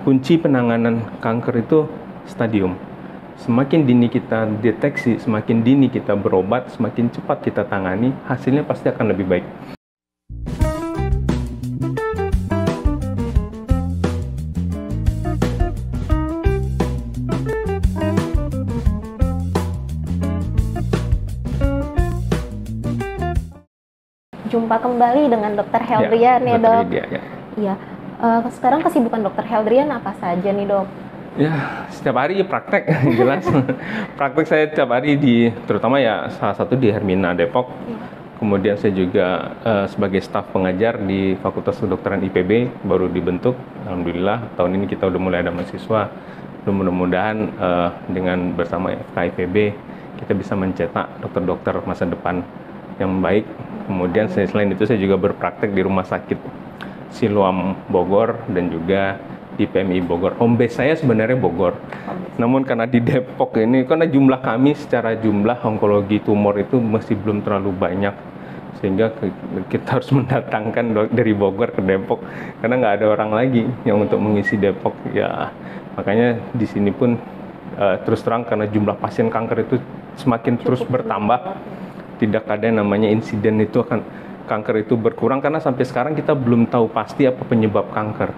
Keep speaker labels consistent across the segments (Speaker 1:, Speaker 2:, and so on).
Speaker 1: kunci penanganan kanker itu stadium. Semakin dini kita deteksi, semakin dini kita berobat, semakin cepat kita tangani, hasilnya pasti akan lebih baik.
Speaker 2: Jumpa kembali dengan Dr. Heldrian ya, Dok. Iya. Sekarang kesibukan Dr. Heldrian apa saja nih, Dok?
Speaker 1: Ya, setiap hari praktek, jelas. Praktek saya setiap hari terutama ya salah satu di Hermina Depok. Kemudian saya juga sebagai staf pengajar di Fakultas Kedokteran IPB, baru dibentuk. Alhamdulillah, tahun ini kita udah mulai ada mahasiswa. Mudah-mudahan dengan bersama FKIPB, kita bisa mencetak dokter-dokter masa depan yang baik. Kemudian selain itu saya juga berpraktek di Rumah Sakit Siloam Bogor dan juga di PMI Bogor. Home base saya sebenarnya Bogor. Namun karena di Depok ini, karena jumlah kami secara jumlah onkologi tumor itu masih belum terlalu banyak, sehingga kita harus mendatangkan dari Bogor ke Depok karena nggak ada orang lagi yang untuk mengisi Depok. Ya makanya di sini pun terus terang karena jumlah pasien kanker itu semakin terus bertambah. Tidak ada yang namanya insiden itu kanker itu berkurang karena sampai sekarang kita belum tahu pasti apa penyebab kanker.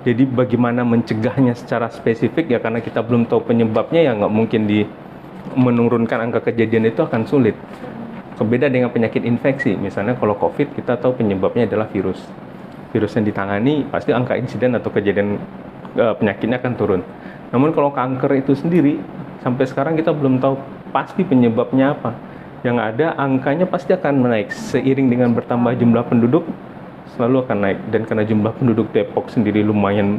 Speaker 1: Jadi bagaimana mencegahnya secara spesifik ya karena kita belum tahu penyebabnya ya nggak mungkin menurunkan angka kejadian itu akan sulit. Beda dengan penyakit infeksi, misalnya kalau COVID kita tahu penyebabnya adalah virus. Virus yang ditangani pasti angka insiden atau kejadian penyakitnya akan turun. Namun kalau kanker itu sendiri sampai sekarang kita belum tahu pasti penyebabnya apa. Yang ada angkanya pasti akan naik seiring dengan bertambah jumlah penduduk, selalu akan naik. Dan karena jumlah penduduk Depok sendiri lumayan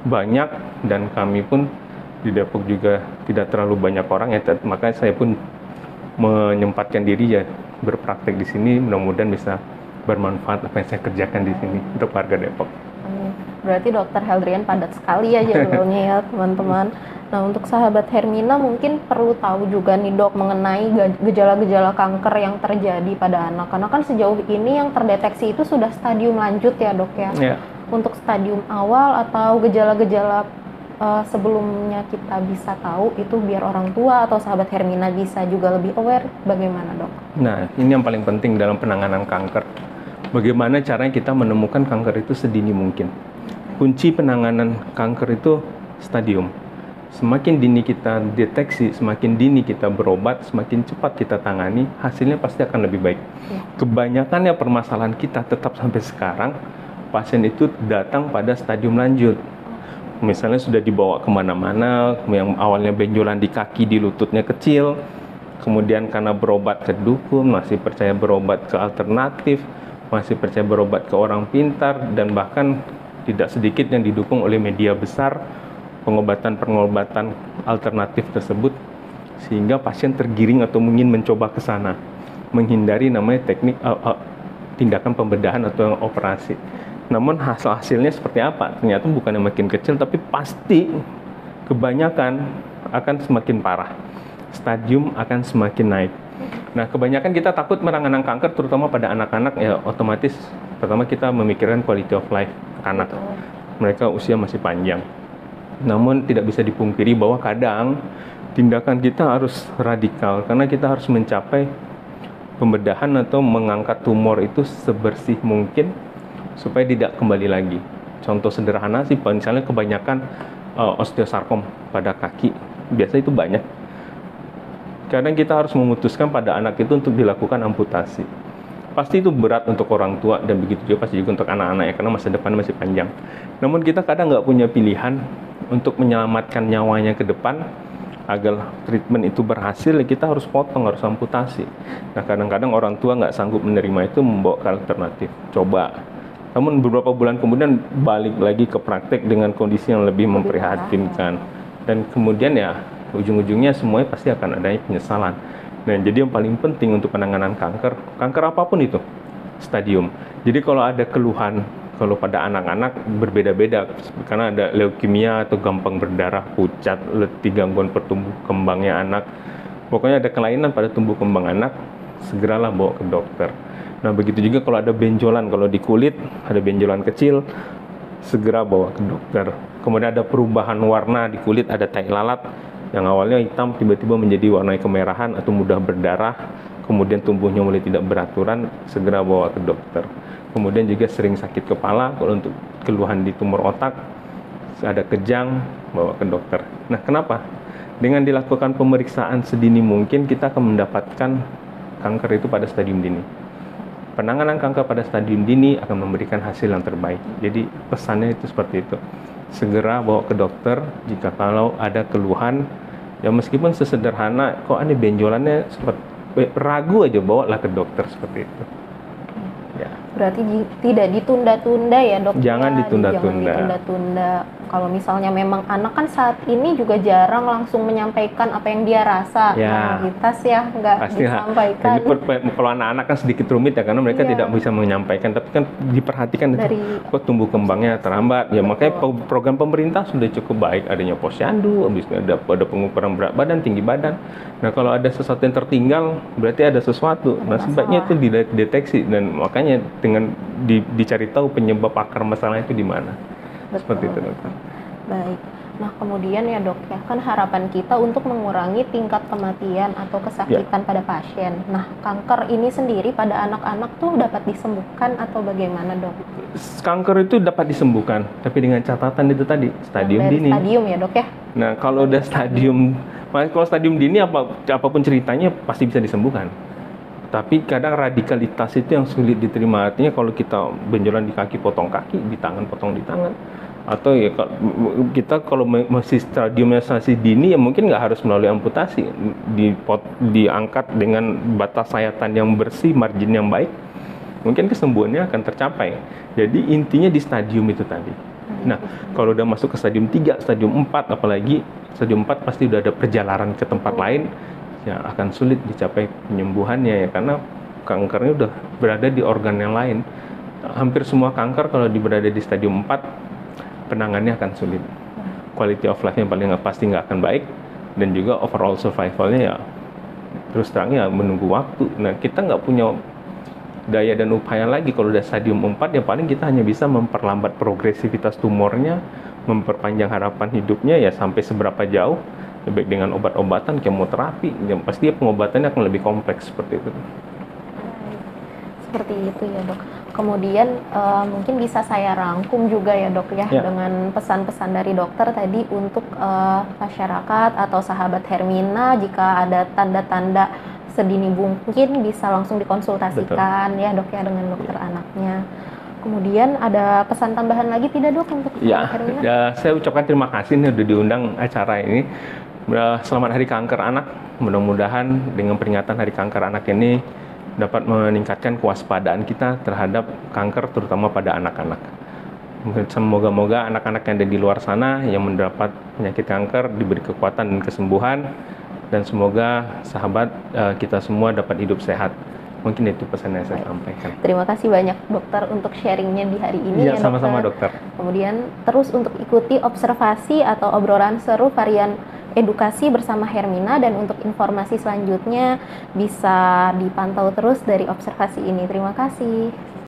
Speaker 1: banyak dan kami pun di Depok juga tidak terlalu banyak orang ya, makanya saya pun menyempatkan diri ya berpraktek di sini. Mudah-mudahan bisa bermanfaat apa yang saya kerjakan di sini untuk warga Depok.
Speaker 2: Berarti Dr. Heldrian padat sekali ya jadwalnya ya teman-teman. Nah, untuk sahabat Hermina mungkin perlu tahu juga nih, Dok, mengenai gejala-gejala kanker yang terjadi pada anak. Karena kan sejauh ini yang terdeteksi itu sudah stadium lanjut ya, Dok ya. Yeah. Untuk stadium awal atau gejala-gejala sebelumnya kita bisa tahu itu biar orang tua atau sahabat Hermina bisa juga lebih aware, bagaimana, Dok?
Speaker 1: Nah, ini yang paling penting dalam penanganan kanker. Bagaimana caranya kita menemukan kanker itu sedini mungkin. Kunci penanganan kanker itu stadium. Semakin dini kita deteksi, semakin dini kita berobat, semakin cepat kita tangani, hasilnya pasti akan lebih baik. Kebanyakannya permasalahan kita tetap sampai sekarang, pasien itu datang pada stadium lanjut. Misalnya sudah dibawa kemana-mana, yang awalnya benjolan di kaki, di lututnya kecil, kemudian karena berobat ke dukun, masih percaya berobat ke alternatif, masih percaya berobat ke orang pintar, dan bahkan tidak sedikit yang didukung oleh media besar pengobatan-pengobatan alternatif tersebut, sehingga pasien tergiring atau ingin mencoba ke sana, menghindari namanya teknik tindakan pembedahan atau operasi. Namun hasilnya seperti apa? Ternyata bukan yang makin kecil, tapi pasti kebanyakan akan semakin parah. Stadium akan semakin naik. Nah, kebanyakan kita takut menangani kanker, terutama pada anak-anak ya, otomatis pertama kita memikirkan quality of life anak. Mereka usia masih panjang. Namun tidak bisa dipungkiri bahwa kadang tindakan kita harus radikal karena kita harus mencapai pembedahan atau mengangkat tumor itu sebersih mungkin supaya tidak kembali lagi. Contoh sederhana sih, misalnya kebanyakan osteosarkom pada kaki, biasa itu banyak. Kadang kita harus memutuskan pada anak itu untuk dilakukan amputasi. Pasti itu berat untuk orang tua dan begitu juga pasti juga untuk anak-anak ya, karena masa depan masih panjang. Namun kita kadang nggak punya pilihan untuk menyelamatkan nyawanya ke depan agar treatment itu berhasil, ya kita harus potong, harus amputasi. Nah, kadang-kadang orang tua nggak sanggup menerima itu, membawa ke alternatif. Coba. Namun beberapa bulan kemudian balik lagi ke praktek dengan kondisi yang lebih memprihatinkan. Dan kemudian ya ujung-ujungnya semuanya pasti akan adanya penyesalan. Nah, jadi yang paling penting untuk penanganan kanker apapun itu, stadium. Jadi kalau ada keluhan, kalau pada anak-anak berbeda-beda, karena ada leukemia atau gampang berdarah, pucat, letih, gangguan pertumbuh kembangnya anak, pokoknya ada kelainan pada tumbuh kembang anak, segeralah bawa ke dokter. Nah, begitu juga kalau ada benjolan, kalau di kulit ada benjolan kecil, segera bawa ke dokter. Kemudian ada perubahan warna di kulit, ada tai lalat yang awalnya hitam tiba-tiba menjadi warna kemerahan atau mudah berdarah, kemudian tumbuhnya mulai tidak beraturan, segera bawa ke dokter. Kemudian juga sering sakit kepala, kalau untuk keluhan di tumor otak, ada kejang, bawa ke dokter. Nah, kenapa? Dengan dilakukan pemeriksaan sedini mungkin, kita akan mendapatkan kanker itu pada stadium dini. Penanganan kanker pada stadium dini akan memberikan hasil yang terbaik. Jadi pesannya itu seperti itu. Segera bawa ke dokter jika kalau ada keluhan, ya meskipun sesederhana, kok ini benjolannya seperti ragu aja, bawalah ke dokter seperti itu. Ya.
Speaker 2: Berarti tidak ditunda-tunda ya dok?
Speaker 1: Jangan ditunda-tunda.
Speaker 2: Jangan ditunda-tunda. Kalau misalnya memang anak kan saat ini juga jarang langsung menyampaikan apa yang dia rasa,
Speaker 1: Ya.
Speaker 2: minoritas ya nggak
Speaker 1: Pasti
Speaker 2: disampaikan.
Speaker 1: kalau anak-anak kan sedikit rumit ya, karena mereka
Speaker 2: Iya.
Speaker 1: tidak bisa menyampaikan, tapi kan diperhatikan
Speaker 2: Dari-
Speaker 1: itu kok tumbuh kembangnya terhambat. Ya makanya program pemerintah sudah cukup baik, adanya posyandu, habis itu ada pengukuran berat badan, tinggi badan. Nah kalau ada sesuatu yang tertinggal, berarti ada sesuatu. Nah sebaiknya itu dideteksi, dan makanya dengan dicari tahu penyebab akar masalahnya itu di mana. Seperti itu dokter.
Speaker 2: Baik. Nah kemudian ya dok ya, kan harapan kita untuk mengurangi tingkat kematian atau kesakitan pada pasien. Nah kanker ini sendiri pada anak-anak tuh dapat disembuhkan atau bagaimana dok?
Speaker 1: Kanker itu dapat disembuhkan, tapi dengan catatan itu tadi, stadium
Speaker 2: Dari
Speaker 1: dini.
Speaker 2: stadium ya dok ya?
Speaker 1: Nah kalau udah kalau stadium dini apapun ceritanya pasti bisa disembuhkan. Tapi kadang radikalitas itu yang sulit diterima. Artinya kalau kita benjolan di kaki, potong kaki, di tangan, potong di tangan. Atau ya kita kalau masih stadiumnya masih dini, ya mungkin nggak harus melalui amputasi. Diangkat dengan batas sayatan yang bersih, margin yang baik, mungkin kesembuhannya akan tercapai. Jadi intinya di stadium itu tadi. Nah, kalau udah masuk ke stadium 3, stadium 4, apalagi stadium 4 pasti udah ada perjalanan ke tempat lain, ya akan sulit dicapai penyembuhannya ya, karena kankernya udah berada di organ yang lain. Hampir semua kanker kalau berada di stadium 4, penanganannya akan sulit. Quality of life-nya paling pasti nggak akan baik, dan juga overall survival-nya ya terus terangnya menunggu waktu. Nah, kita nggak punya daya dan upaya lagi. Kalau udah stadium 4, ya paling kita hanya bisa memperlambat progresivitas tumornya, memperpanjang harapan hidupnya ya sampai seberapa jauh, baik dengan obat-obatan, kemoterapi, yang pasti pengobatannya akan lebih kompleks seperti itu.
Speaker 2: Seperti itu ya dok. Kemudian mungkin bisa saya rangkum juga ya dok ya, dengan pesan-pesan dari dokter tadi untuk masyarakat atau sahabat Hermina, jika ada tanda-tanda sedini mungkin bisa langsung dikonsultasikan. Betul. Ya dok ya, dengan dokter anaknya. Kemudian ada pesan tambahan lagi tidak dok untuk Hermina?
Speaker 1: Ya, saya ucapkan terima kasih nih udah diundang acara ini. Selamat Hari Kanker Anak. Mudah-mudahan dengan peringatan Hari Kanker Anak ini dapat meningkatkan kewaspadaan kita terhadap kanker, terutama pada anak-anak. Semoga-moga anak-anak yang ada di luar sana yang mendapat penyakit kanker diberi kekuatan dan kesembuhan, dan semoga sahabat kita semua dapat hidup sehat. Mungkin itu pesan yang saya sampaikan.
Speaker 2: Terima kasih banyak dokter untuk sharingnya di hari ini.
Speaker 1: Ya, sama-sama dokter.
Speaker 2: Kemudian terus untuk ikuti observasi atau obrolan seru varian edukasi bersama Hermina, dan untuk informasi selanjutnya bisa dipantau terus dari observasi ini. Terima kasih.